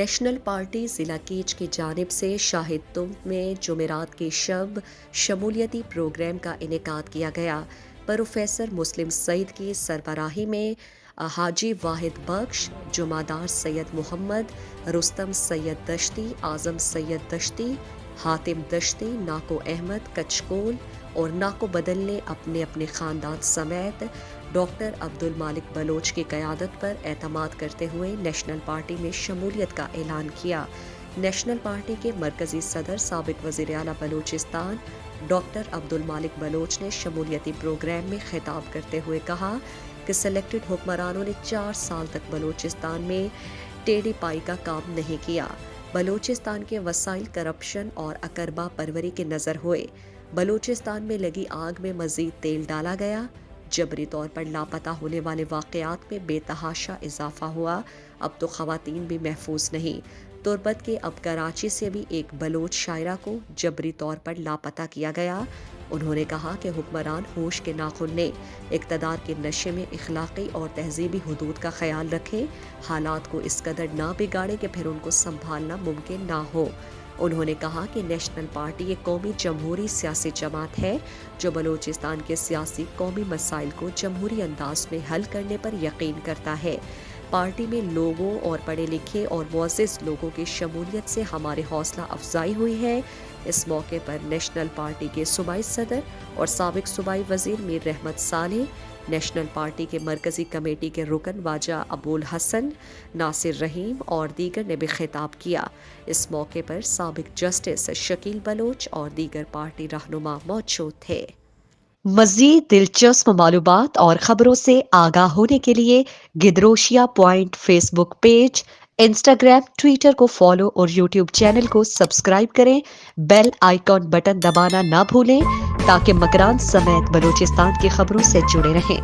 National party ضلع catch کی جانب سے شاہد تمب میں جمعرات کی شب شمولیتی پروگرام کا انعقاد کیا گیا۔ پروفیسر مسلم سعید کی سربراہی میں حاجی واحد بخش، جمعدار سید محمد، رستم سید دشتی، اعظم سید دشتی، حاتم دشتی، ناکو احمد کچکول اور ناکو بدل نے اپنے اپنے خاندان سمیت ڈاکٹر عبدالمالک بلوچ کی قیادت پر اعتماد کرتے ہوئے نیشنل پارٹی میں شمولیت کا اعلان کیا۔ نیشنل پارٹی کے مرکزی صدر سابق وزیر اعلیٰ بلوچستان ڈاکٹر عبدالمالک بلوچ نے شمولیتی پروگرام میں خطاب کرتے ہوئے کہا کہ سلیکٹڈ حکمرانوں نے 4 سال تک بلوچستان میں ٹیڑھی پائی کا کام نہیں کیا۔ بلوچستان کے وسائل کرپشن اور اقربا پروری کے نظر ہوئے۔ بلوچستان میں لگی آگ میں مزید تیل ڈالا گیا۔ جبری طور پر لاپتہ ہونے والے واقعات میں بے تحاشا اضافہ ہوا۔ اب تو خواتین بھی محفوظ نہیں۔ تربت کے اب کراچی سے بھی ایک بلوچ شاعرہ کو جبری طور پر لاپتہ کیا گیا۔ انہوں نے کہا کہ حکمران ہوش کے ناخن نے اقتدار کے نشے میں اخلاقی اور تہذیبی حدود کا خیال رکھے، حالات کو اس قدر نہ بگاڑے کہ پھر ان کو سنبھالنا ممکن نہ ہو۔ انہوں نے کہا کہ نیشنل پارٹی ایک قومی جمہوری سیاسی جماعت ہے جو بلوچستان کے سیاسی قومی مسائل کو جمہوری انداز میں حل کرنے پر یقین کرتا ہے۔ پارٹی میں لوگوں اور پڑھے لکھے اور معزز لوگوں کی شمولیت سے ہماری حوصلہ افزائی ہوئی ہے۔ اس موقع پر نیشنل پارٹی کے صوبائی صدر اور سابق صوبائی وزیر میر رحمت صالح، نیشنل پارٹی کے مرکزی کمیٹی کے رکن واجہ ابوالحسن ناصر رحیم اور دیگر نے بھی خطاب کیا۔ اس موقع پر سابق جسٹس شکیل بلوچ اور دیگر پارٹی رہنما موجود تھے۔ مزید دلچسپ معلومات اور خبروں سے آگاہ ہونے کے لیے Gedrosia point Facebook page, Instagram, Twitter کو فالو اور یوٹیوب چینل کو سبسکرائب کریں۔ بیل آئیکن بٹن دبانا نہ بھولیں تاکہ مکران سمیت بلوچستان کی خبروں سے جڑے رہیں۔